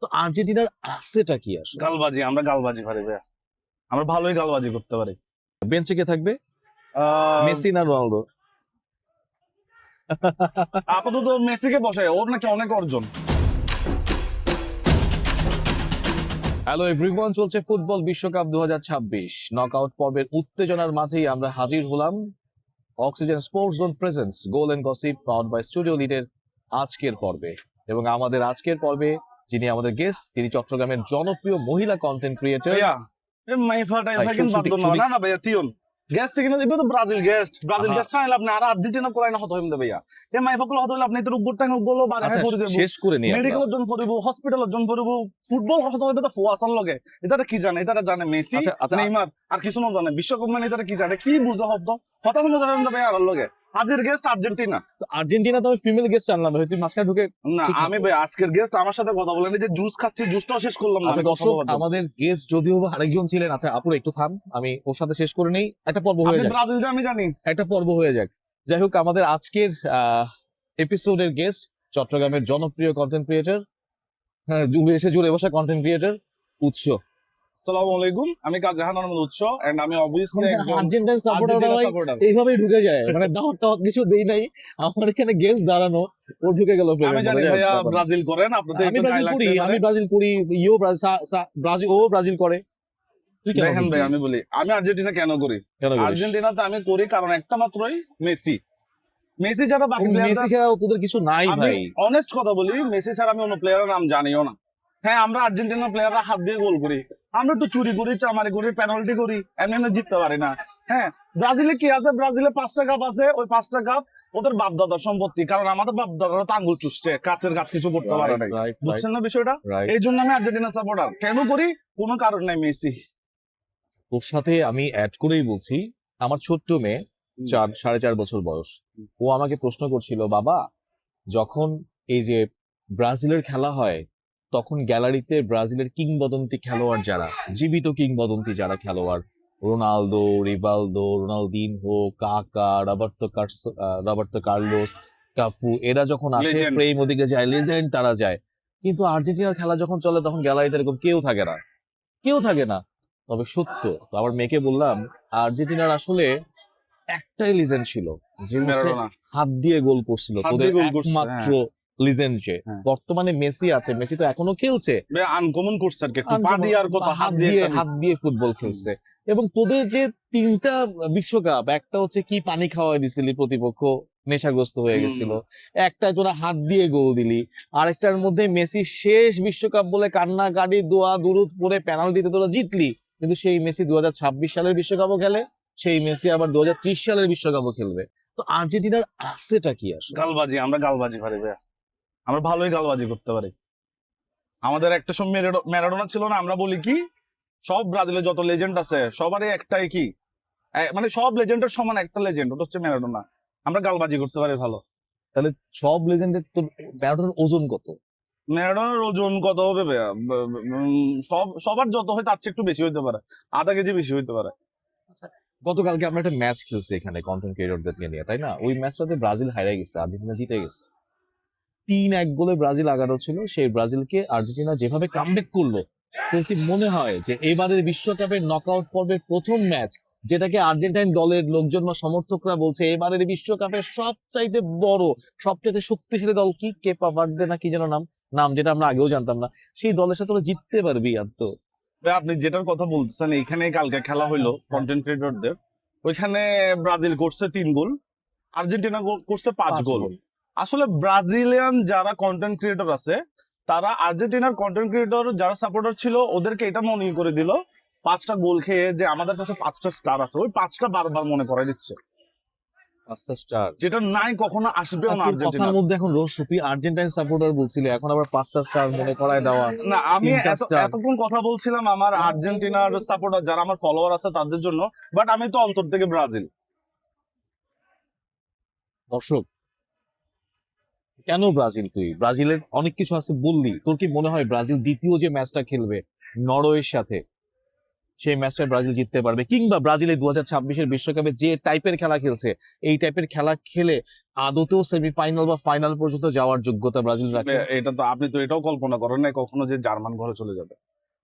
তো আর্জেন্টিনার আসেটা কি আসলে? গালবাজি, আমরা গালবাজি পারি ভাইয়া। আমরা ভালোই গালবাজি করতে পারি। বেঞ্চে কে থাকবে? মেসি না রোনালদো? আপাতত মেসিকে বসায়, ওর নাকি অনেক অর্জন। হ্যালো এভরিওয়ান, চলছে ফুটবল বিশ্বকাপ 2026 নকআউট পর্বের উত্তেজনার মাঝেই আমরা হাজির হলাম oxygen sports zone presents goal and gossip powered by studio লিডের আজকের পর্বে। এবং আমাদের আজকের পর্বে যিনি আমাদের গেস্ট, তিনি চট্টগ্রামের জনপ্রিয় মহিলা কন্টেন্ট ক্রিয়েটর। ভাইয়া এ মাইফা টাইফা ভাই, কিন্তু বাদ শুটিং, দাও না। না না ভাইয়া, তিয়ান গেস্ট কিনা দিবে তো ব্রাজিল গেস্ট আহা। চাইলে আপনি আর আর্জেন্টিনা কোলাই না হতো হইম দে ভাইয়া। এ মাইফা গুলো হতো হইলে আপনি তোর উপর টাঙ্গ গোলো বারে আচ্ছা, পড়ে যাবো। শেষ করে নিই আমরা। মেডিকেলের জন্য পড়িব, হসপিটালের জন্য পড়িব, ফুটবল হতো হইবে তো ফুয়াসার লগে। এটা কি জানে? এটা জানে মেসি, আচ্ছা, নেইমার, আর কিছু না জানে বিশ্বকাপ মানে এটা কি জানে? কি বুঝা হতো হঠাৎ হলো জানেন না ভাইয়া আর লগে। আজের গেস্ট আর্জেন্টিনা তো আর্জেন্টিনা তো ফিমেল গেস্ট আনলাম, তুই মাঝখানে ঢুকে। না। ঠিক আমি মতো। ভাই আজকের গেস্ট আমার সাথে কথা বলেন, এই যে জুস খাচ্ছি, জুসটাও শেষ করলাম না। আচ্ছা আমি কথা দর্শক, বলার জন্য। আমাদের গেস্ট যদিও বা আরেকজন ছিলেন। আচ্ছা আপুর একটু থাম, আমি ওর সাথে শেষ করে নেই, একটা পর্ব হয়ে আপনি যাক। ব্রাজিল যে আমি জানি। একটা পর্ব হয়ে যাক। যাই হোক, আমাদের আজকের এপিসোডের গেস্ট চট্টগ্রামের জনপ্রিয় কন্টেন্ট ক্রিয়েটর, হ্যাঁ জুড়ে বসা কন্টেন্ট ক্রিয়েটর উৎস। আসসালামু আলাইকুম, আমি কাজেহান আহমেদ উৎস এন্ড আমি অবভিয়াসলি একজন আর্জেন্টাইন সাপোর্টার আর্জেন্টিনা ভাই সাপোর্টার। এইভাবেই ঢুকে যায়, মানে দাওয়াত টাওয়াত কিছু দেই নাই, আমার এখানে গেস্ট দাঁড়ানো, ও ঢুকে গেল আমি জানি ভাইয়া ব্রাজিল করেন, আপনাদের আমি একটু গায়ে ব্রাজিল করি, লাগতে আমি পারে। ব্রাজিল করি, ইও ব্রাজিল, ও ব্রাজিল করে। তুই কেন দেখেন ভাই, ঢুকবি? আমি বলি আমি আর্জেন্টিনা কেন করি। কেন করিস? আর্জেন্টিনাতে আমি করি কারণ একটা মাত্রই মেসি। মেসি ছাড়া বাকি মেসি প্লেয়াররা, ছাড়াও তোদের কিছু নাই আমি ভাই। অনেস্ট কথা বলি, মেসি ছাড়া আমি অন্য প্লেয়ারের নাম জানিও না। হ্যাঁ, আমরা আর্জেন্টিনার প্লেয়াররা হাত দিয়ে গোল করি, আমরা একটু চুরি করি, চামারি করি, পেনাল্টি করি, এমনি এমনি জিততে পারি না। হ্যাঁ, ব্রাজিলে কি আছে? ব্রাজিলে 5টা কাপ আছে, ওই 5টা কাপ ওদের বাপ দাদার সম্পত্তি, কারণ আমাদের বাপ দাদারা তো আঙ্গুল চুষছে, কাছের কাজ কিছু করতে পারে নাই। বুঝছেন না বিষয়টা? এই জন্য আমি আর্জেন্টিনা সাপোর্টার। কেন করি? কোনো কারণ নাই, মেসি। তোর সাথে আমি অ্যাড করেই বলছি, আমার ছোট্ট মেয়ে 4.5 বছর বয়স, ও আমাকে প্রশ্ন করছিল, বাবা যখন এই যে ব্রাজিলের খেলা হয় তখন গ্যালারিতে ব্রাজিলের কিংবদন্তি খেলোয়াড় যারা, জীবিত কিংবদন্তি যারা খেলোয়াড়, রোনালদো, রিভালদো, রোনালদিনহো, কাকা, রবার্তো কার্লোস, কাফু, এরা যখন আসে Legend. ফ্রেম ওদিকে যায়, লেজেন্ড তারা যায়, কিন্তু আর্জেন্টিনার খেলা যখন চলে তখন গ্যালারিতে এরকম কেউ থাকে না, কেউ থাকে না। তবে সত্য, তো আমার মেয়েকে বললাম আর্জেন্টিনার আসলে একটাই লিজেন্ড ছিল, যে হচ্ছে ম্যারাডোনা হাত দিয়ে গোল করছিল, হাত তোদের দিয়ে গোল করছে, একমাত্র লিজেন্ড যে। হ্যাঁ। বর্তমানে মেসি আছে, মেসি তো এখনো খেলছে, আনকমন করছে আর কি, একটু পা দিয়ে আর কত হাত দিয়ে একটা হাত দিয়ে ফুটবল খেলছে। এবং তোদের যে 3টা বিশ্বকাপ, একটা হচ্ছে কি পানি খাওয়াই দিছিলি প্রতিপক্ষ, নেশাগ্রস্ত হয়ে গেছিল, একটা তোরা হাত দিয়ে গোল দিলি, আরেকটার মধ্যে মেসি শেষ বিশ্বকাপ বলে কান্নাকাটি দোয়া দুরুদ পরে পেনাল্টিতে তোরা জিতলি, কিন্তু সেই মেসি 2026 সালের বিশ্বকাপও খেলে, সেই মেসি আবার 2030 সালের বিশ্বকাপও খেলবে। তো আর্জেন্টিনার আসেটা কি আসলে? গালবাজি, আমরা গালবাজি পারি ভাইয়া। আমরা ভালোই গালবাজি করতে পারি। আমাদের একটা সময় ম্যারাডোনা ছিল না, আমরা বলি কি সব ব্রাজিলের যত লেজেন্ড আছে সবারই একটাই কি, মানে সব লেজেন্ডের সমান একটা লেজেন্ড, ওটা হচ্ছে ম্যারাডোনা। আমরা গালবাজি করতে পারি ভালো। তাহলে সব লেজেন্ডের তোর ম্যারাডোনার ওজন কত? ম্যারাডোনার ওজন কত হবে ভাইয়া? সবার যত হয় তার চেয়ে একটু বেশি হইতে পারে, আধা কেজি বেশি হইতে পারে। গতকালকে আমরা একটা ম্যাচ খেলছি এখানে কন্টেন্ট ক্রিয়েটরদেরকে নিয়ে, তাই না? ওই ম্যাচটাতে ব্রাজিল হারিয়ে গেছে, আর্জেন্টিনা জিতে গেছে। 3-1 গোলে ব্রাজিল আগানো ছিল, সেই ব্রাজিলকে আর্জেন্টিনা যেভাবে কামব্যাক করলো, তোর কি মনে হয় যে এবারের বিশ্বকাপের নকআউট পর্বের প্রথম ম্যাচ, যেটাকে আর্জেন্টাইন দলের লোকজন বা সমর্থকরা বলছে এবারের বিশ্বকাপের সবচাইতে বড়, সবচাইতে শক্তিশালী দল কি, কেপা ভার্দে না কি যেন নাম যেটা আমরা আগেও জানতাম না, সেই দলের সাথে তোরা জিততে পারবি? আর তো ভাই, আপনি যেটার কথা বলতেছেন, এখানে কালকে খেলা হইলো কন্টেন্ট ক্রিয়েটরদের, ওইখানে ব্রাজিল করছে 3 গোল, আর্জেন্টিনা করছে 5 গোল। আসলে ব্রাজিলিয়ান যারা কন্টেন্ট ক্রিয়েটর আছে, তারা আর্জেন্টিনার কন্টেন্ট ক্রিয়েটর যারা সাপোর্টার ছিল ওদেরকে এটা মনে করে দিল 5টা গোল খেয়ে যে আমাদের কাছে 5টা স্টার আছে, ওই 5টা বারবার মনে করাই দিচ্ছে, 5টা স্টার যেটা নাই কখনো আসবেও না আর্জেন্টিনা। কথার মধ্যে এখন রোজ তুই আর্জেন্টাইন সাপোর্টার বলছিলি, এখন আবার 5টা স্টার মনে করায় দেওয়া। না, আমি 3টা স্টার এতক্ষণ কথা বলছিলাম আমার আর্জেন্টিনার সাপোর্টার যারা আমার ফলোয়ার আছে তাদের জন্য, বাট আমি তো অন্তর থেকে ব্রাজিল। দর্শক, কেন ব্রাজিল? তুই ব্রাজিলের অনেক কিছু আছে বললি, তোর কি মনে হয় ব্রাজিল দ্বিতীয় যে ম্যাচটা খেলবে নরওয়ের সাথে, সেই ম্যাচটা ব্রাজিল জিততে পারবে? কিংবা ব্রাজিল এই 2026-এর বিশ্বকাপে যে টাইপের খেলা খেলছে, এই টাইপের খেলা খেলে আদতেও সেমিফাইনাল বা ফাইনাল পর্যন্ত যাওয়ার যোগ্যতা ব্রাজিল রাখে? এটা তো আপনি তো এটাও কল্পনা করেন না কখনো যে জার্মান ঘরে চলে যাবে।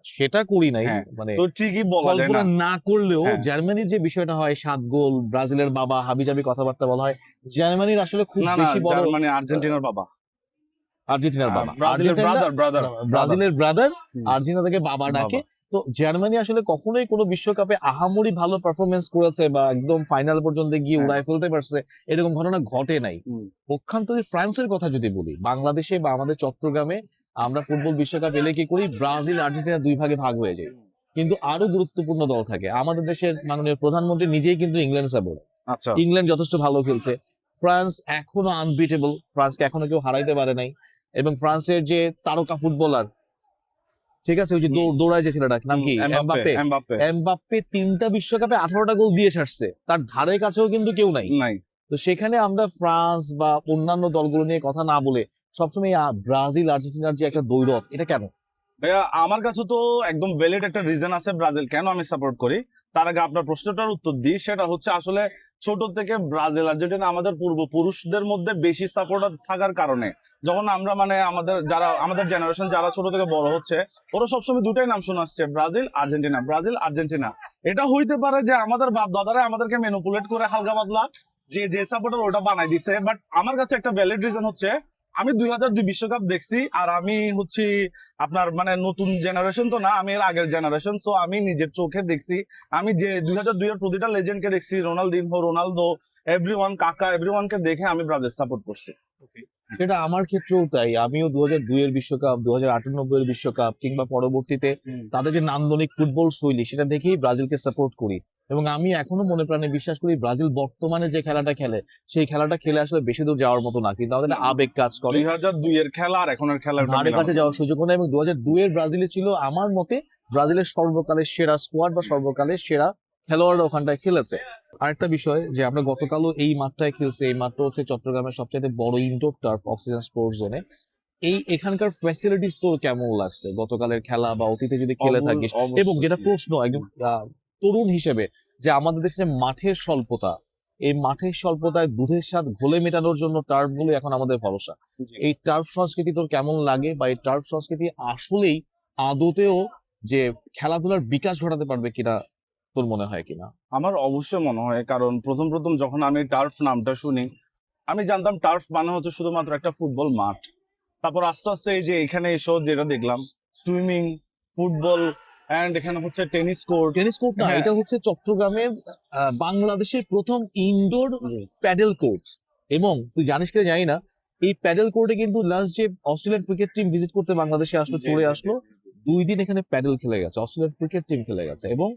সেটা করি নাই, হ্যাঁ, মানে তো ঠিকই বলা যায় কল্পনা না। না করলেও হ্যাঁ। জার্মানির যে বিষয়টা হয় 7 গোল, ব্রাজিলের বাবা হাবিজাবি কথাবার্তা বলা হয়, জার্মানির আসলে খুব না না, বেশি বড় জার্মানি আর্জেন্টিনার বাবা, আর্জেন্টিনার বাবা, ব্রাজিলের আর্জেন্টিনা ব্রাদার ব্রাজিলের ব্রাদার, হুম। আর্জেন্টিনা থেকে বাবা ডাকে। বাবা। তো জার্মানি আসলে কখনোই কোনো বিশ্বকাপে আহামরি ভালো পারফরমেন্স করেছে বা একদম ফাইনাল পর্যন্ত গিয়ে হ্যাঁ। উড়ায় ফেলতে পারছে এরকম ঘটনা ঘটে নাই। হুম। পক্ষান্তরে ফ্রান্সের কথা যদি বলি, বাংলাদেশে বা আমাদের চট্টগ্রামে আমরা ফুটবল বিশ্বকাপ এলে কি করি, ব্রাজিল আর্জেন্টিনা দুই ভাগে ভাগ হয়ে যায়। কিন্তু আরো গুরুত্বপূর্ণ দল থাকে। আমাদের দেশের মাননীয় প্রধানমন্ত্রী নিজেই কিন্তু ইংল্যান্ড সাপোর্ট। আচ্ছা, ইংল্যান্ড যথেষ্ট ভালো খেলছে, ফ্রান্স এখনো আনবিটেবল, ফ্রান্সকে এখনো কেউ হারাইতে পারে নাই। এবং ফ্রান্সের যে তারকা ফুটবলার, ঠিক আছে, ওই যে দৌড়ায় যে ছেলেটা, নাম কি, এমবাপ্পে, এমবাপ্পে এমবাপ্পে 3টা বিশ্বকাপে 18টা গোল দিয়ে আসছে, তার ধারে কাছেও কিন্তু কেউ নাই। নাই। তো সেখানে আমরা ফ্রান্স বা অন্যান্য দলগুলো নিয়ে কথা না বলে সবসময় ব্রাজিল আর্জেন্টিনার যে একটা দ্বৈরথ, এটা কেন? ভাইয়া আমার কাছে তো একদম ভ্যালিড একটা রিজন আছে ব্রাজিল কেন আমি সাপোর্ট করি। তার আগে আপনার প্রশ্নটার উত্তর দিই, সেটা হচ্ছে আসলে ছোট থেকে ব্রাজিল আর্জেন্টিনা আমাদের পূর্বপুরুষদের মধ্যে বেশি সাপোর্টার থাকার কারণে যখন আমরা মানে আমাদের জেনারেশন যারা ছোট থেকে বড় হচ্ছে, ওরা সবসময় দুটাই নাম শুনে আসছে, ব্রাজিল আর্জেন্টিনা, ব্রাজিল আর্জেন্টিনা। এটা হইতে পারে যে আমাদের বাপ দাদারা আমাদেরকে ম্যানিপুলেট করে হালকা পাতলা যে সাপোর্টার ওটা বানাই দিছে, বাট আমার কাছে একটা ভ্যালিড রিজন হচ্ছে আমি 2002 বিশ্বকাপ দেখছি, আর আমি হচ্ছি আপনার মানে নতুন জেনারেশন তো না, আমি এর আগের জেনারেশন, সো আমি নিজের চোখে দেখছি। আমি যে 2002 এর প্রতিটা লেজেন্ডকে দেখছি, রোনালদিনহো, রোনালদো, এভরিওয়ান, কাকা, এভরিওয়ানকে দেখে আমি ব্রাজিল সাপোর্ট করছি। সেটা আমার ক্ষেত্রেও তাই। আমিও 2002 এর বিশ্বকাপ, 2098 এর বিশ্বকাপ কিংবা পরবর্তীতে তাদের যে নান্দনিক ফুটবল শৈলী, সেটা দেখেই ব্রাজিলকে সাপোর্ট করি। এবং আমি এখনো মনে প্রাণে বিশ্বাস করি ব্রাজিল বর্তমানে যে খেলাটা খেলে, সেই খেলাটা খেলে আসলে বেশি দূর যাওয়ার মতো না, কিন্তু আমাদের আবেগ কাজ করে। 2002 এর খেলা আর এখনের খেলার ধারে কাছে যাওয়ার সুযোগ নেই। এবং 2002 এর ব্রাজিলে ছিল আমার মতে ব্রাজিলের সর্বকালের সেরা স্কোয়াড বা সর্বকালের সেরা খেলোয়াড়রা ওখানটায় খেলেছে। আরেকটা বিষয় যে আমরা গতকালও এই মাঠটায় খেলছি, এই মাঠটা হচ্ছে চট্টগ্রামের সবচেয়ে বড় ইনডোর টার্ফ, অক্সিজেন স্পোর্টস জোনে। এখানকার ফ্যাসিলিটিস তোর কেমন লাগছে গতকালের খেলা বা অতীতে যদি খেলে থাকিস? এবং যেটা প্রশ্ন একদম তরুণ হিসেবে, যে আমাদের দেশে মাঠের স্বল্পতা, এই মাঠের স্বল্পতায় দুধের স্বাদ ঘোলে মেটানোর জন্য টার্ফ গুলো এখন আমাদের ভরসা। এই টার্ফ সংস্কৃতি তোর কেমন লাগে, বা এই টার্ফ সংস্কৃতি আসলেই আদতেও যে খেলাধুলার বিকাশ ঘটাতে পারবে কিনা তোর মনে হয় কিনা? আমার অবশ্যই মনে হয়, কারণ প্রথম প্রথম যখন আমি টার্ফ নামটা শুনি, আমি জানতাম টার্ফ মানে হচ্ছে শুধুমাত্র একটা ফুটবল মাঠ। তারপর আস্তে আস্তে এই যে এখানে এসো যেটা দেখলাম, সুইমিং, ফুটবল, এন্ড এখানে হচ্ছে টেনিস কোর্ট। টেনিস কোর্ট না, হ্যাঁ। এটা হচ্ছে চট্টগ্রামের বাংলাদেশের প্রথম ইনডোর প্যাডেল কোর্ট। এবং তুই জানিস কিনা জানি না, এই প্যাডেল কোর্টে কিন্তু লাস্ট যে অস্ট্রেলিয়ান ক্রিকেট টিম ভিজিট করতে বাংলাদেশে আসলো, চলে আসলো, 2 দিন এখানে প্যাডেল খেলে গেছে, অস্ট্রেলিয়ান ক্রিকেট টিম খেলে গেছে। এবং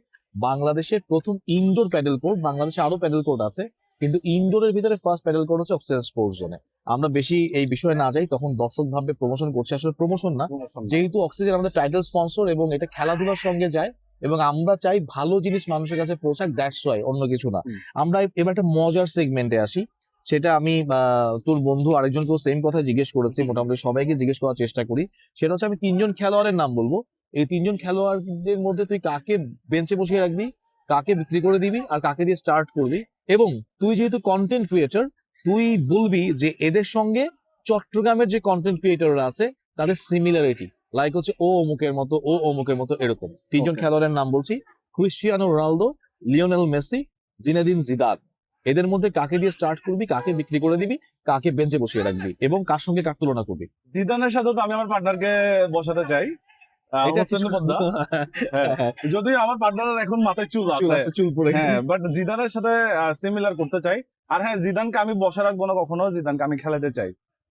বাংলাদেশের প্রথম ইনডোর প্যাডেল কোর্ট, বাংলাদেশে আরো প্যাডেল কোর্ট আছে, কিন্তু ইনডোরের ভিতরে ফার্স্ট প্যাডেল কোর্ট হচ্ছে অক্সিজেন স্পোর্টস জোনে। আমরা বেশি এই বিষয়ে না যাই, তখন দর্শক ভাববে প্রমোশন করছে, আসলে প্রমোশন না। যেহেতু অক্সিজেন আমাদের টাইটেল স্পন্সর এবং এটা খেলাধুলার সঙ্গে যায়, এবং আমরা চাই ভালো জিনিস মানুষের কাছে পৌঁছাক, দ্যাটস ওয়াই, অন্য কিছু না। আমরা এবার একটা মজার সেগমেন্টে আসি, সেটা আমি তোর বন্ধু আরেকজনকেও সেম কথা জিজ্ঞেস করেছি, মোটামুটি সবাইকে জিজ্ঞেস করার চেষ্টা করি। সেটা হচ্ছে আমি 3জন খেলোয়াড়ের নাম বলবো, এই 3জন খেলোয়াড়দের মধ্যে তুই কাকে বেঞ্চে বসিয়ে রাখবি, কাকে বিক্রি করে দিবি, আর কাকে দিয়ে স্টার্ট করবি। এবং তুই যেহেতু কন্টেন্ট ক্রিয়েটর, তুই বলবি যে এদের সঙ্গে চট্টগ্রামের যে কন্টেন্ট ক্রিয়েটররা আছে তাদের সিমিলারিটি, লাইক হচ্ছে ও অমুকের মতো, ও অমুকের মতো, এরকম। 3জন Okay. খেলোয়াড়ের নাম বলছি, Cristiano Ronaldo, Lionel Messi, Zinedine Zidane. এদের মধ্যে কাকে দিয়ে স্টার্ট করবি, কাকে বিক্রি করে দিবি, কাকে বেঞ্চে বসিয়ে রাখবি, এবং কার সঙ্গে কার তুলনা করবি? জিদানের সাথে তো আমি আমার পার্টনারকে বসাতে চাই, এটা হোসেন পদ্মা। হ্যাঁ, যদিও আমার পার্টনারের এখন মাথায় চুল আছে, চুল পড়ে হ্যাঁ, বাট জিদানের সাথে সিমিলার করতে চাই। আর হ্যাঁ, জিদানকে আমি বসা রাখবো না কখনো, জিদানকে আমি খেলাতে চাই।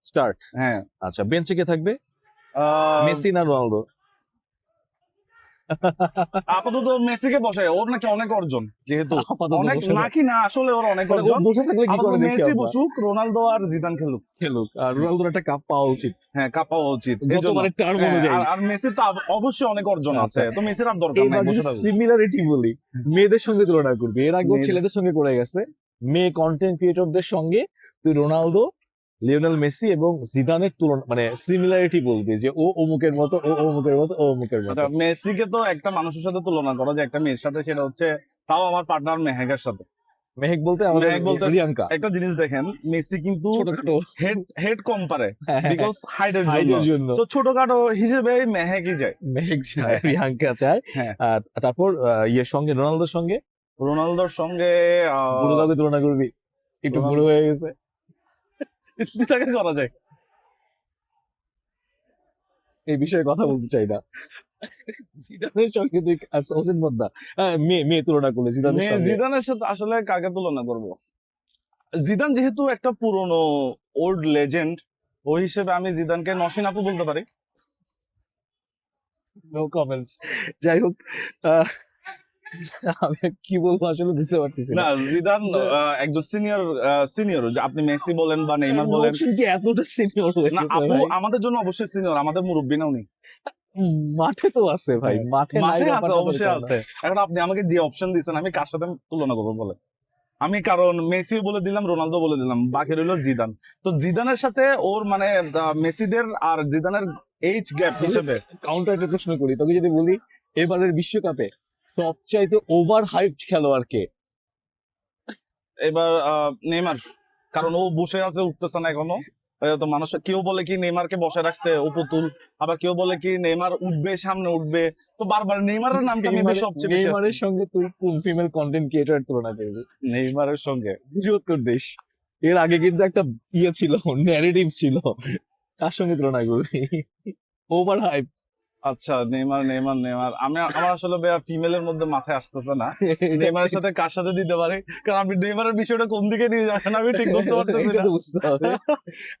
স্টার্ট। হ্যাঁ, আচ্ছা, বেঞ্চে কে থাকবে, মেসি না রোনালদো? আপাতত মেসিকে বসাই, ওর নাকি অনেক অর্জন, যেহেতু আপাতত অনেক বসে না। নাকি না, আসলে ওর অনেক মানে ও অর্জন। বসে থাকলে কি আপাতত করে দেখি মেসি আমরা? বসুক, রোনালদো আর জিদান খেলুক। খেলুক, আর রোনালদোর একটা কাপ পাওয়া উচিত হ্যাঁ, কাপ পাওয়া উচিত। এই জন্য। গতবারের টার্ম হ্যাঁ, অনুযায়ী। আর মেসির তো অবশ্যই অনেক অর্জন আছে, আচ্ছা। তো মেসির আর দরকার নাই, এবার যদি বসে থাকুক। সিমিলারিটি বলি, মেয়েদের সঙ্গে তুলনা করবি, এর আগেও মেয়েদের- ছেলেদের সঙ্গে করে গেছে, মেয়ে কন্টেন্ট ক্রিয়েটরদের সঙ্গে তুই রোনালদো, লিওনেল মেসি এবং জিদানের তুলনা, মানে সিমিলারিটি বলবি যে ও অমুকের মতো, ও অমুকের মতো, ও অমুকের মতো। আচ্ছা, মেসিকে তো একটা মানুষের সাথে তুলনা করা যায় একটা মেয়ের সাথে, সেটা হচ্ছে তাও আমার পার্টনার মেহেগার সাথে। মেহেক বলতে আমাদের মেহেক বলতে- প্রিয়াঙ্কা একটা জিনিস দেখেন, মেসি কিন্তু ছোটখাটো হেড কম পারে হ্যাঁ, বিকজ হাইটের হাইটের জন্য। জন্য তো ছোটখাটো হিসেবে মেহেকই যায়। মেহেক চায়, হ্যাঁ। প্রিয়াঙ্কা চায়। হ্যাঁ। তারপর ইয়ের সঙ্গে রোনালদোর সঙ্গে রোনালদোর সঙ্গে বুড়ো কাউকে তুলনা করবি, একটু বুড়ো হয়ে গেছে। স্মিতাকে করা যায়। এই বিষয়ে কথা বলতে চাই না। জিদানের সঙ্গে তুই হোসেন বদ্দা মেয়ে তুলনা করলে জিদানের সঙ্গে জিদানের সাথে আসলে কাকে তুলনা করব? জিদান যেহেতু একটা পুরনো ওল্ড লেজেন্ড, ওই হিসেবে আমি জিদানকে নসীন আপু বলতে পারি। No comments. যাই হোক, আমি কি বলবো আসলে বুঝতে পারতেছি না, না। জিদান একজন সিনিয়র, যে আপনি মেসি বলেন বা নেইমার বলেন। নওশিন কি এতটা সিনিয়র হয়ে না, গেছে আপু ভাই? আমাদের জন্য অবশ্যই সিনিয়র, আমাদের মুরব্বী না উনি। মাঠে তো আছে ভাই, হ্যাঁ, মাঠে নাই মাঠে আছে, ব্যাপারটা অবশ্যই দরকার না। আছে। এখন আপনি আমাকে যে অপশন দিয়েছেন, আমি কার সাথে তুলনা করবো বলে? আমি কারণ মেসিও বলে দিলাম, রোনালদো বলে দিলাম, বাকি রইল জিদান। তো জিদানের সাথে ওর মানে মেসিদের আর জিদানের এইজ গ্যাপ হিসেবে কাউন্টার একটা প্রশ্ন করি তোকে, যদি বলি এবারের বিশ্বকাপে সবচাইতে ওভার হাইপড খেলোয়াড় কে? এবার নেইমার, কারণ ও বসে আছে, উঠতেছে না এখনো। তো মানুষ কেউ বলে কি নেইমারকে বসে রাখছে ও পুতুল, আবার কেউ বলে কি নেইমার উঠবে, সামনে উঠবে। তো বারবার নেইমারের নামটা মেবি সবচেয়ে বেশি আসছে। নেইমারের সঙ্গে তুই কোন ফিমেল কন্টেন্ট ক্রিয়েটর তুলনা করবি? নেইমারের সঙ্গে ৭৪ দেশ। এর আগে কিন্তু একটা ইয়ে ছিল, ন্যারেটিভ ছিল, কার সঙ্গে তুলনা করবি? Over hype. আচ্ছা, নেইমার নেইমার নেইমার আমার আসলে ফিমেলের মধ্যে মাথায় আসতেছে না নেইমারের সাথে কার সাথে দিতে পারে, কারণ আপনি নেইমারের বিষয়টা কোন দিকে নিয়ে যাবেন আমি ঠিক করতে পারতেছি এটা না। তো বুঝতে হবে।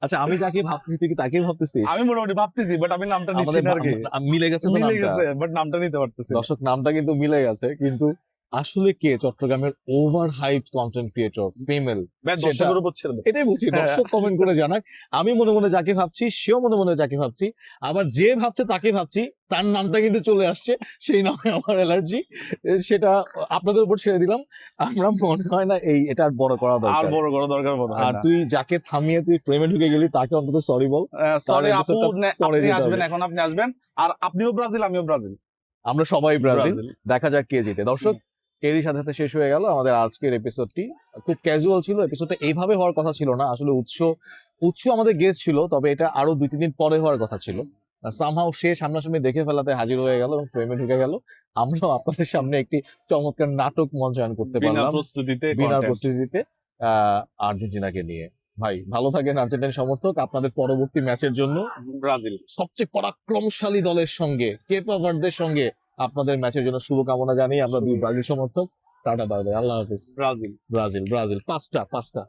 আচ্ছা, আমি যাকে ভাবতেছি তুই কি তাকে ভাবতেছিস? আমি মোটামুটি ভাবতেছি, বাট আমি নামটা নিচ্ছি আমাদের না আর কি। মিলে গেছে তো মিলে নামটা। গেছে, বাট নামটা নিতে পারতেছি না। দর্শক, নামটা কিন্তু মিলে গেছে, কিন্তু আসলে কে চট্টগ্রামের over hype content creator female? ভাই, দর্শকের উপর ছেড়ে দাও। এটাই বলছি, হ্যাঁ। দর্শক কমেন্ট করে জানাক। আমি মনে মনে যাকে ভাবছি, সেও মনে মনে যাকে ভাবছি, আবার যে ভাবছে তাকে ভাবছি, তার নামটা কিন্তু চলে আসছে, সেই নামে আমার অ্যালার্জি। সেটা আপনাদের উপর ছেড়ে দিলাম। আমরা মনে হয় না এটা আর বড় করা আর দরকার। বড় করা দরকার মনে হয় আর না। তুই যাকে থামিয়ে তুই ফ্রেমে ঢুকে গেলি তাকে অন্তত সরি বল। সরি আপু, episode-টা পরে আপনি যেতে আসবেন, হবে। এখন আপনি আসবেন। আর আপনিও ব্রাজিল, আমিও ব্রাজিল। আমরা সবাই ব্রাজিল। ব্রাজিল। দেখা যাক কে জিতে। দর্শক, এরই সাথে সাথে শেষ হয়ে গেল আমাদের আজকের এপিসোডটি। খুব ক্যাজুয়াল ছিল এপিসোডটা, এইভাবে হওয়ার কথা ছিল না। আসলে উৎস আমাদের গেস্ট ছিল, তবে এটা আরো 2-3 দিন পরে হওয়ার কথা ছিল। সামহাও সে সামনাসামনি দেখে ফেলাতে হাজির হয়ে গেল এবং ফ্রেমে ঢুকে গেল। আমরাও আপনাদের সামনে একটি চমৎকার নাটক মঞ্চায়ন করতে বিনা পারলাম প্রস্তুতিতে বিনা content। প্রস্তুতিতে আর্জেন্টিনাকে নিয়ে। ভাই, ভালো থাকেন আর্জেন্টিনা সমর্থক। আপনাদের পরবর্তী ম্যাচের জন্য ব্রাজিল সবচেয়ে পরাক্রমশালী দলের সঙ্গে, কেপ ভার্দের সঙ্গে আপনাদের ম্যাচের জন্য শুভকামনা জানিয়ে আমরা দুই ব্রাজিল সমর্থক টাটা, বাই বাই, আল্লাহ হাফিজ। ব্রাজিল ব্রাজিল 5টা